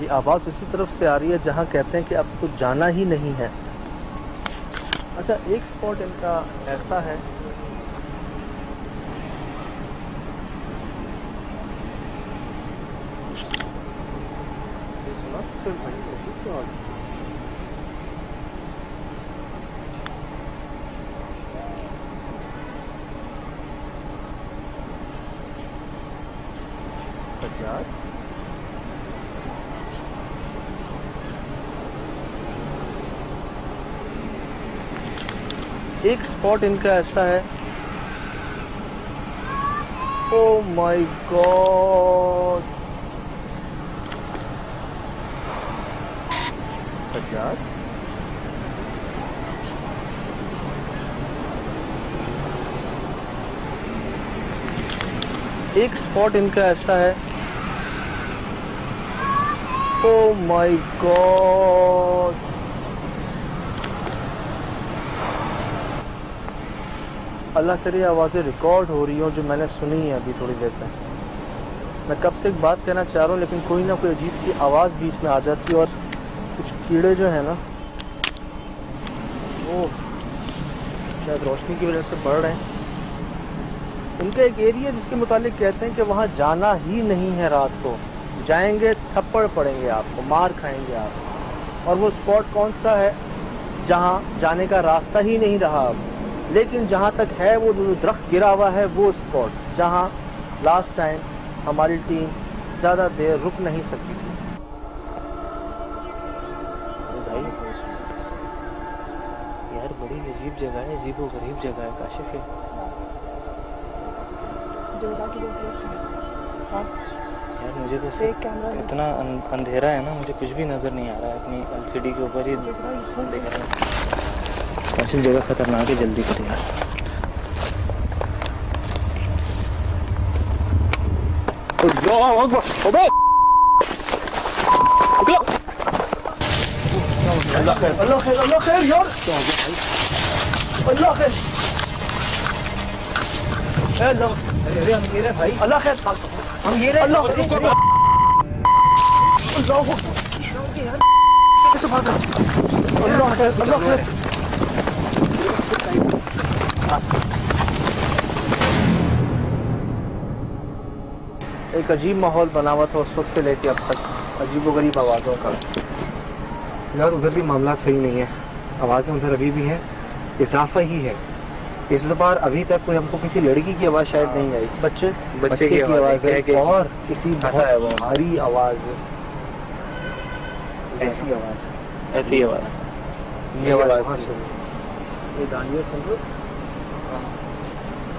ये आवाज़ उसी तरफ से आ रही है जहाँ कहते हैं कि अब तो जाना ही नहीं है। अच्छा, एक स्पॉट इनका ऐसा है, सज्जाद एक स्पॉट इनका ऐसा है। ओ माय गॉड, सज्जाद एक स्पॉट इनका ऐसा है। ओ माय गॉड, अल्लाह करे आवाज़ें रिकॉर्ड हो रही हो जो मैंने सुनी है अभी थोड़ी देर तक। मैं कब से एक बात कहना चाह रहा हूँ लेकिन कोई ना कोई अजीब सी आवाज़ बीच में आ जाती है और कुछ कीड़े जो है ना वो शायद रोशनी की वजह से बढ़ रहे हैं। इनका एक एरिया जिसके मुतालिक कहते हैं कि वहाँ जाना ही नहीं है, रात को जाएंगे थप्पड़ पड़ेंगे आपको, मार खाएंगे आप। और वो स्पॉट कौन सा है जहाँ जाने का रास्ता ही नहीं रहा अब, लेकिन जहाँ तक है वो जो दरख्त गिरा हुआ है वो स्पॉट जहाँ लास्ट टाइम हमारी टीम ज़्यादा देर रुक नहीं सकती थी। भाई यार बड़ी अजीब जगह है, अजीब व गरीब जगह है काशिफ है। यार मुझे तो इतना अंधेरा है ना, मुझे कुछ भी नज़र नहीं आ रहा है। अपनी LCD के ऊपर ही देख रहा हूँ। काशिफ जगह खतरनाक है, जल्दी कर यार। अल्लाह खैर, अल्लाह खैर, अल्लाह खैर यार, क्या हो गया भाई? अल्लाह खैर, अरे हम ये रहे भाई, अल्लाह खैर, हम ये रहे, अल्लाह अल्लाह खैर, अल्लाह खैर। एक अजीब माहौल बना हुआ था उस वक्त से लेके अब तक, अजीबोगरीब आवाज़ों का। यार उधर भी मामला सही नहीं है, आवाज़ें उधर अभी भी हैं, इजाफा ही है। इस बार अभी तक कोई हमको किसी लड़की की आवाज़ शायद नहीं आई, बच्चे की आवाज़ है और किसी भारी आवाज़, ऐसी आवाज़ ये आवाज़ ये दानिया सुन रहे हो,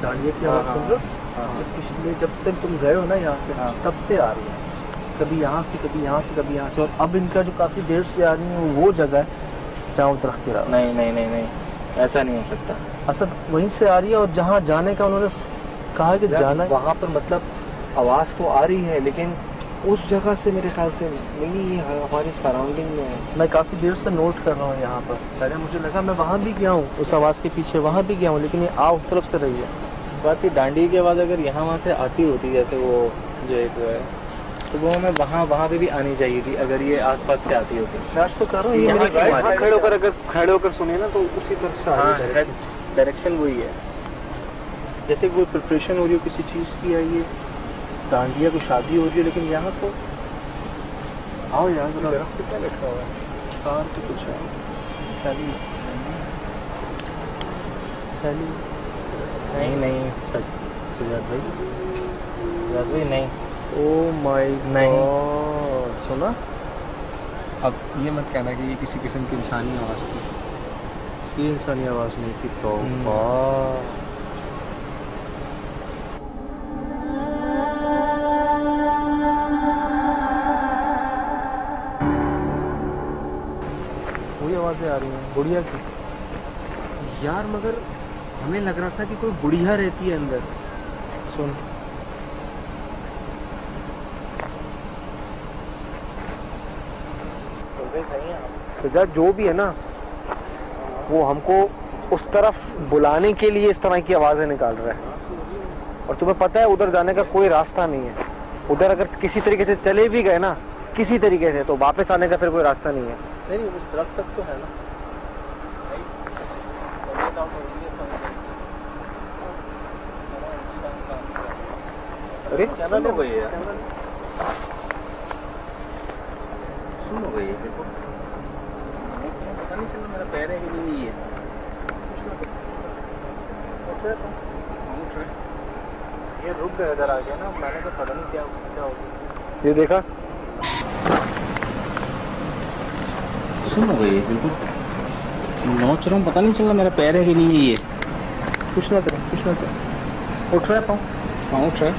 दानिया की आवाज़ सुन रहे हो? पिछले जब से तुम गए हो ना यहाँ से, तब से आ रही है, कभी यहाँ से कभी यहाँ से कभी यहाँ से। और अब इनका जो काफ़ी देर से आ रही है वो जगह है जहाँ दरख्त गिरा। नहीं, ऐसा नहीं हो सकता। असल वहीं से आ रही है और जहाँ जाने का उन्होंने कहा कि जाना है वहाँ पर, मतलब आवाज़ तो आ रही है लेकिन उस जगह से मेरे ख्याल से नहीं, ये हमारी सराउंडिंग में है। मैं काफ़ी देर से नोट कर रहा हूँ यहाँ पर। पहले मुझे लगा मैं वहाँ भी गया हूँ, उस आवाज़ के पीछे वहाँ भी गया हूँ, लेकिन ये आ उस तरफ से रही है। बाकी डांडी की आवाज़ अगर यहाँ वहाँ से आती होती, जैसे वो जो एक वो है, तो वो हमें वहाँ पे भी आनी चाहिए थी अगर ये आसपास से आती होती। मैं आज तो कर रहा हूँ, ये खड़े होकर सुने ना तो उसी तरफ से। हाँ, डायरेक्शन वही है, जैसे कोई प्रिपरेशन हो रही हो किसी चीज़ की, है ये डांडिया को शादी हो रही है, लेकिन यहाँ तो आओ यार दरख्त क्या लिखा हुआ है, कार तो कुछ है, शादी नहीं सजाद भाई नहीं। ओ माय गॉड, सुना? अब ये मत कहना कि ये किसी किस्म की इंसानी आवाज़ थी। ये इंसानी आवाज़ नहीं थी तो वही आवाज़ें आ रही हैं बुढ़िया की। यार मगर हमें लग रहा था कि कोई बुढ़िया रहती है अंदर। सुन, सजा जो भी है ना, वो हमको उस तरफ बुलाने के लिए इस तरह की आवाज़ें निकाल रहा है। और तुम्हें पता है उधर जाने का कोई रास्ता नहीं है। उधर अगर किसी तरीके से चले भी गए ना, किसी तरीके से, तो वापस आने का फिर कोई रास्ता नहीं है। नहीं उस दरख्त तक तो है ना। अरे चैनल हो गई है यार, सुन हो गई है, देखो पता नहीं चला मेरा पैर है कि नहीं है। ये रुक गया इधर आ गया ना, मैंने तो पता नहीं क्या क्या हो गया। ये देखा, सुन हो गई है बिल्कुल, नोच रहा हूँ, पता नहीं चला मेरा पैर है कि नहीं है। ये कुछ ना करें, उठ रहा है पाँव उठ रहा है।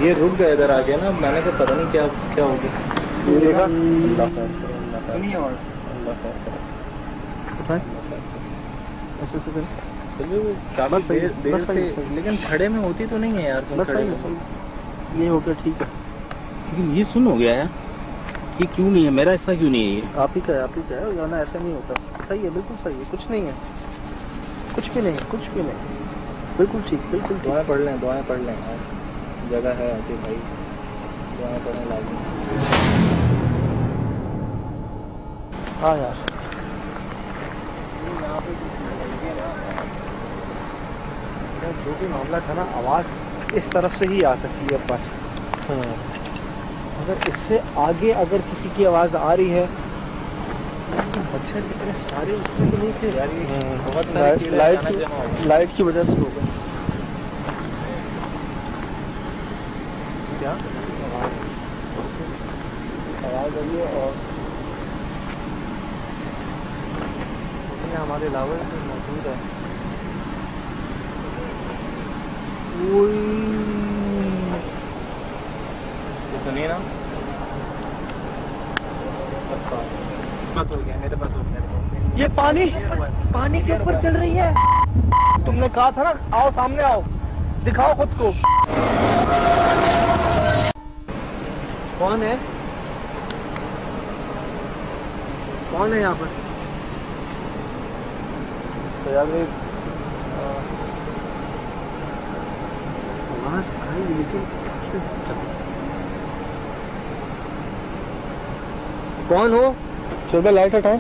ये रुक गया इधर आ गया ना, मैंने तो पता नहीं क्या क्या हो गया। ये देखा, सुनिए आवाज़, ऐसे ऐसे करें, चलिए वो काफी बस सही है, देर बस सही है, से, सही। लेकिन खड़े में होती तो नहीं है यार। बस सही है, सही, ये हो गया, ठीक है। लेकिन ये सुन हो गया यार, ये क्यों नहीं है, मेरा हिस्सा क्यों नहीं है ये? आप ही का है, वरना ऐसा नहीं होता। सही है, बिल्कुल सही है, कुछ नहीं है, कुछ भी नहीं, कुछ भी नहीं, बिल्कुल ठीक, बिल्कुल ठीक। दुआएं पढ़ लें यार, जगह है ऐसी भाई, दुआएं पढ़ने लाजिम। हाँ यार, जो भी मामला था ना, आवाज़ इस तरफ से ही आ सकती है बस। अगर इससे आगे अगर किसी की आवाज़ आ रही है, मच्छर कितने सारे उसमें तो नहीं थे यार, ये बहुत सारे लाइट कीड़े लाइट अचानक जमा हो गए। की लाइट की वजह से हो गया। क्या आवाज़ आई है, और उसमें हमारे अलावा भी मौजूद है। तो सुनिए ना, बस हो गया, मेरे पास हो गया। ये पानी के ऊपर चल रही है। तुमने कहा था ना, आओ सामने आओ, दिखाओ खुद को। कौन है यहाँ पर? तो यार आवाज आई, लेकिन कौन हो? चलो लाइट हटाए।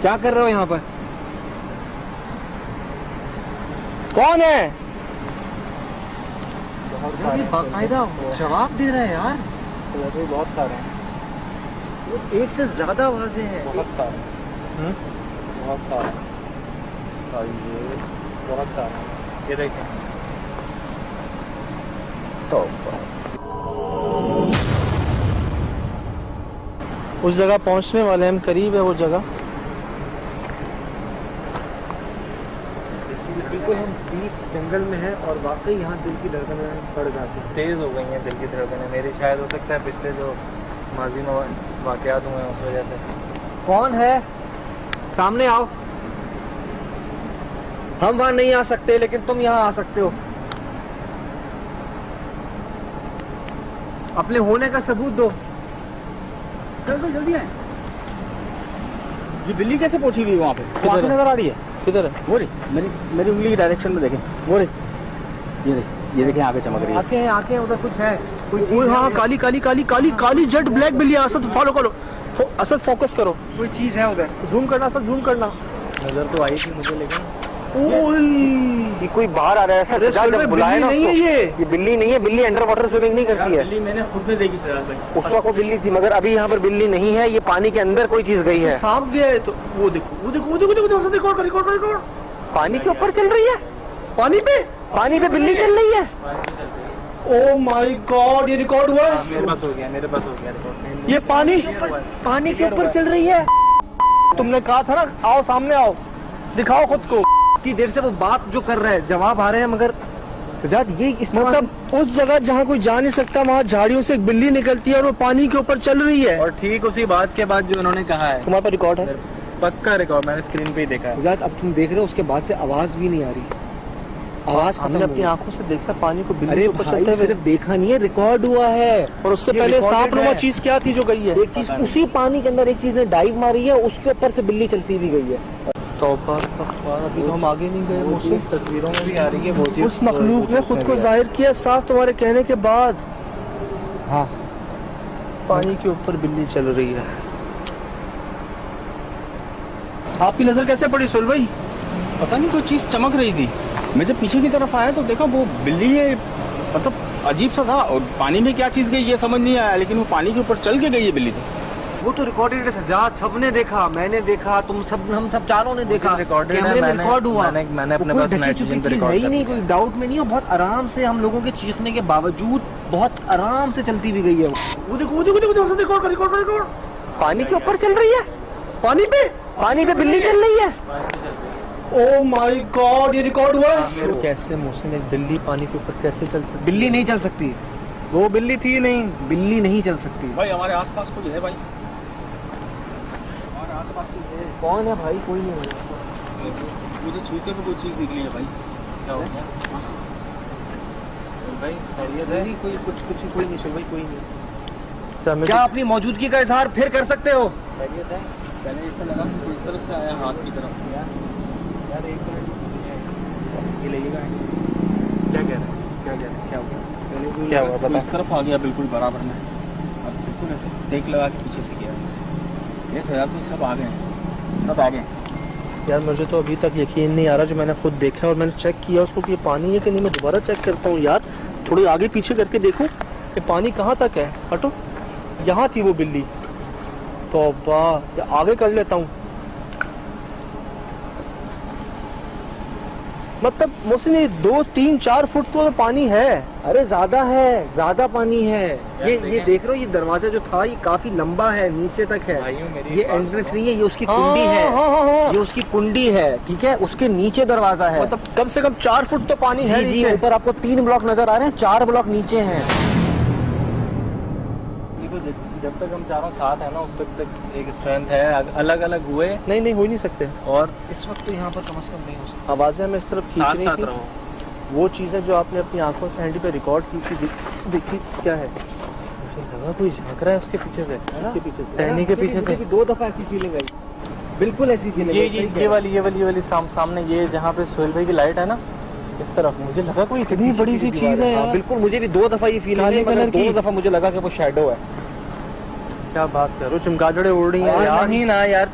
क्या कर रहे हो यहाँ पर? कौन है? बाकायदा जवाब दे रहा है यार। बहुत सारे हैं, एक से ज्यादा आवाजें हैं। बहुत सारे, बहुत सारे, ये बहुत सारे, ये देखें। तो उस जगह पहुंचने वाले हम, करीब है वो जगह। बिल्कुल हम बीच जंगल में हैं, और वाकई यहाँ दिल की धड़कनें बढ़ जाती हैं। तेज़ हो गई हैं दिल की धड़कनें मेरी, शायद हो सकता है पिछले जो माजी में वाक़यात हुए हैं उस वजह से। कौन है? सामने आओ। हम वहां नहीं आ सकते, लेकिन तुम यहाँ आ सकते हो। अपने होने का सबूत दो। चलो जल्दी आए। ये बिल्ली कैसे पहुंची हुई वहाँ पे? किधर नजर आ रही है? किधर है? वो रही, मेरी उंगली की डायरेक्शन में देखें, वो रही, ये देखें आगे चमक रही है। आंखें उधर कुछ है, कोई ओए हाँ, काली काली काली काली काली जेट ब्लैक बिल्ली। असद फॉलो करो, असद फोकस करो, कोई चीज है उधर। जूम करना, असद जूम करना। नजर तो आई थी मुझे, लेकिन ये कोई बाहर आ रहा है, ऐसा सजा जब बुलाए ना नहीं है ये बिल्ली नहीं है। बिल्ली अंडर वाटर स्विमिंग नहीं करती है। बिल्ली मैंने खुद ने देखी सजा। उस वक्त वो बिल्ली थी, मगर अभी यहाँ पर बिल्ली नहीं है। ये पानी के अंदर कोई चीज गई है। सांप गया है तो वो देखो, वो देखो, वो देखो, देखो, रिकॉर्ड। पानी के ऊपर चल रही है, पानी पे बिल्ली चल रही है। ओ माय गॉड, ये रिकॉर्ड हुआ है। मेरे पास हो गया रिकॉर्ड। ये पानी के ऊपर चल रही है। तुमने कहा था ना, आओ सामने आओ, दिखाओ खुद को। इतनी देर से वो बात जो कर रहा है, जवाब आ रहे हैं, मगर सजाद ये इस मतलब उस जगह जहाँ कोई जा नहीं सकता, वहाँ झाड़ियों से एक बिल्ली निकलती है और वो पानी के ऊपर चल रही है। और ठीक उसी बात के बाद जो उन्होंने कहा है, तुम्हारे पास रिकॉर्ड है? पक्का रिकॉर्ड, मैंने स्क्रीन पे ही देखा है। सजाद अब तुम देख रहे हो, उसके बाद से आवाज भी नहीं आ रही। आवाज हमने अपनी आंखों से देखा, पानी को बिल्ली के ऊपर चलते हुए। सिर्फ देखा नहीं है, रिकॉर्ड हुआ है। और उससे पहले सांपनुमा चीज क्या थी जो गई है? एक चीज उसी पानी के अंदर, एक चीज ने डाइव मारी है, उसके ऊपर से बिल्ली चलती हुई गई है। तौबा अस्तगफुरुल्लाह, अभी तो हम आगे नहीं गए। वो चीज़ तस्वीरों में भी आ रही है, वो चीज़ उस मखलूक ने खुद को जाहिर किया साफ तुम्हारे कहने के बाद। हाँ, पानी के ऊपर बिल्ली चल रही है। आपकी नजर कैसे पड़ी सुल भाई? पता नहीं कोई चीज़ चमक रही थी। मैं जब पीछे की तरफ आया तो देखा वो बिल्ली है, मतलब अजीब सा था। और पानी में क्या चीज़ गई ये समझ नहीं आया, लेकिन वो पानी के ऊपर चल के गई है बिल्ली। वो तो रिकॉर्डेड है सजाद, सबने देखा, मैंने देखा, तुम सब, हम सब चारों ने देखा, कैमरे में रिकॉर्ड हुआ। मैंने अपने कोई पास ढकी नाइट छुपी विजन पे चीज़ रिकॉर्ड है ही कर नहीं, लिया। कोई डाउट में नहीं। और बहुत आराम से हम लोगों के चीखने के बावजूद बहुत आराम से चलती भी गई है। वो देखो वो देखो देखो, रिकॉर्ड कर, रिकॉर्ड कर, रिकॉर्ड। पानी के ऊपर चल रही है, पानी पे बिल्ली चल रही है। ओह माय गॉड, ये रिकॉर्ड हुआ है। कैसे मोहसिन एक बिल्ली पानी के ऊपर कैसे चल सकती? बिल्ली नहीं चल सकती, वो बिल्ली थी नहीं, बिल्ली नहीं चल सकती। भाई हमारे आसपास कोई है भाई? हमारे आसपास कोई है? कौन है भाई? कोई नहीं है। मुझे छूते पे कोई चीज़ निकली है भाई। क्या हो गया? भाई खैरियत है? कोई कुछ कोई नहीं सुल भाई, कोई नहीं। क्या अपनी मौजूदगी का इजहार फिर कर सकते हो? खैरियत है? पहले ऐसा लगा कि कोई इस तरफ से आया हाथ की तरफ। यार एक मिनट, ये लीजिएगा। क्या कह रहे हैं? क्या कह रहे हैं? क्या हुआ? पहले कोई क्या लगा हुआ, कि कोई बता। इस तरफ आ गया बिल्कुल बराबर में। अब बिल्कुल ऐसे देख लगा कि पीछे से गया। ये सजाद में सब आ गए हैं, सब आ गए। यार मुझे तो अभी तक यकीन नहीं आ रहा जो मैंने खुद देखा और मैंने चेक किया उसको कि ये पानी है कि नहीं। मैं दोबारा चेक करता हूँ यार, थोड़ी आगे पीछे करके देखूं कि पानी कहाँ तक है। हटो, यहाँ थी वो बिल्ली। तौबा, आगे कर लेता हूँ। मतलब मोहसिन 2, 3, 4 फुट तो पानी है। अरे ज्यादा है, ज्यादा पानी है। ये देखें। देख रहे हो, ये दरवाजा जो था ये काफी लंबा है, नीचे तक है। भाइयों मेरी ये एक बात एंट्रेंस सुनो। नहीं है, ये उसकी कुंडी है। हाँ। ये उसकी कुंडी है, ठीक है, उसके नीचे दरवाजा है। मतलब कम से कम 4 फुट तो पानी है जी, नीचे। ऊपर आपको 3 ब्लॉक नजर आ रहे हैं, 4 ब्लॉक नीचे हैं। देखो जब तक हम चारों साथ हैं ना, उस वक्त तक एक स्ट्रेंथ है। अलग अलग हुए नहीं हो ही नहीं सकते। और इस वक्त तो यहाँ पर कम से कम नहीं हो सकता। आवाजें हमें इस तरफ साथ खींचनी साथ थी। रहो। वो चीजें जो आपने अपनी आंखों से हैंडी पे रिकॉर्ड की थी, देखी क्या है? मुझे लगा कोई झांक रहा है उसके पीछे से, उसके पीछे से। टहनी के पीछे से। 2 दफा ऐसी फीलिंग आई, बिल्कुल ऐसी फीलिंग ये वाली सामने ये जहाँ पे सोहेल भाई की लाइट है ना, इस तरफ मुझे लगा कोई इतनी बड़ी सी चीज है यार। बिल्कुल, मुझे भी 2 दफा ये फीलिंग काले आई, मगर कलर की। 2 दफा मुझे लगा कि वो शैडो है। क्या बात कर रहे हो? चमगादड़े उड़ रही हैं यार यार। नहीं ना यार,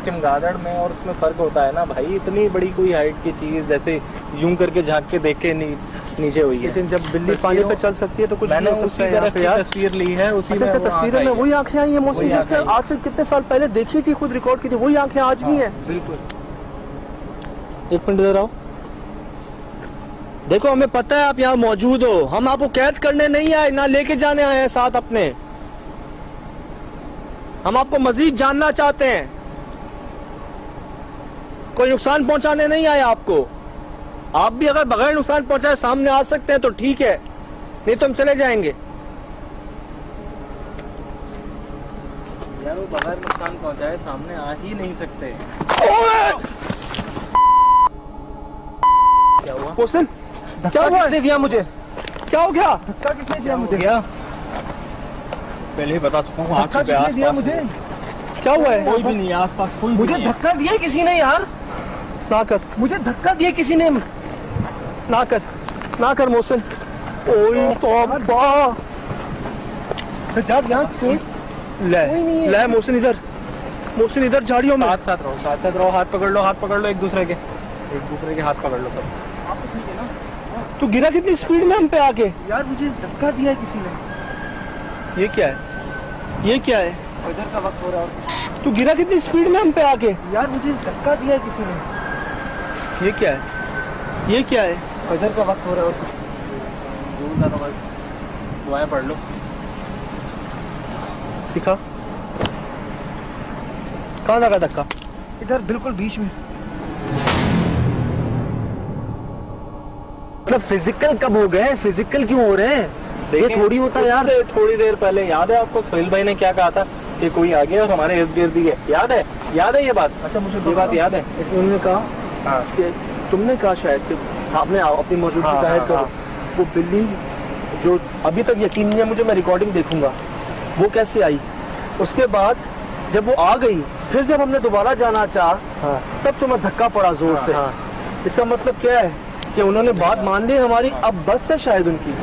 चमगादड़ में और उसमें फर्क होता है ना भाई। इतनी बड़ी कोई हाइट की चीज जैसे यूं करके झांक के देख के नीचे हुई है। लेकिन जब बिल्ली पानी पे चल सकती है तो कुछ मैंने भी हो उसी सकता है यहाँ तरह पे की यार। तस्वीर ली है, उसी अच्छा में से वो तस्वीरों आँख में आई है। वही आंखें आई है मोहसिन, वही जिसने आँखें आई। आज से कितने साल पहले देखी थी, खुद रिकॉर्ड की थी, वही आंखें आज भी है। बिल्कुल। 1 मिनट इधर आओ। देखो हमें पता है आप यहाँ मौजूद हो, हम आपको कैद करने नहीं आए, ना लेके जाने आए हैं साथ अपने। हम आपको मजीद जानना चाहते हैं, कोई नुकसान पहुंचाने नहीं आए आपको। आप भी अगर बगैर नुकसान पहुंचाए सामने आ सकते हैं तो ठीक है, नहीं तो हम चले जाएंगे। यार वो बगैर नुकसान पहुंचाए सामने आ ही नहीं सकते। क्या हुआ? मोहसिन क्या हुआ? किसने दिया मुझे? क्या हो गया? धक्का किसने दिया हो मुझे? गया? पहले ही बता चुका हूँ, हाथ धक्का पे किसने दिया आसपास मुझे? क्या हुआ है? कोई भी नहीं है आसपास, कोई भी मुझे नहीं है। धक्का दिया किसी ने यार, ना कर, मुझे धक्का दिया किसी ने। ना कर, ना कर मोहसिन। ओए तौबा। सज्जाद यहाँ कोई ले नहीं है। ले मोहसिन इधर, मोहसिन इधर झाड़ियों में। साथ साथ रहो, हाथ पकड़ लो एक दूसरे के हाथ पकड़ लो सब। तू गिरा कितनी स्पीड में हम पे आके? यार मुझे धक्का दिया है किसी ने। ये क्या है? ये क्या है? फजर का वक्त हो रहा है। तू गिरा कितनी स्पीड में हम पे आके? यार मुझे धक्का दिया है किसी ने। ये क्या है? ये क्या है? फजर का वक्त हो रहा है। दूर ना बस दुआएं पढ़ लो। दिखा कहाँ लगा धक्का? इधर बिल्कुल बीच में। मतलब फिजिकल कब हो गए? फिजिकल क्यों हो रहे हैं? ये थोड़ी होता है यार। उससे थोड़ी देर पहले याद है आपको सोहेल भाई ने क्या कहा था कि कोई आ गया और हमारे इर्द गिर्द ही है? याद है ये बात? अच्छा मुझे ये बात याद है? उन्होंने कहा हाँ कि तुमने कहा शायद कि सामने आओ, अपनी मौजूदगी हाँ, जाहिर हाँ, करो। हाँ। वो बिल्ली जो अभी तक यकीन नहीं है मुझे, मैं रिकॉर्डिंग देखूंगा वो कैसे आई। उसके बाद जब वो आ गई, फिर जब हमने दोबारा जाना चाहा, हाँ। तब तुम्हें धक्का पड़ा जोर से। हाँ। इसका मतलब क्या है कि उन्होंने बात मान ली हमारी, अब बस है शायद उनकी।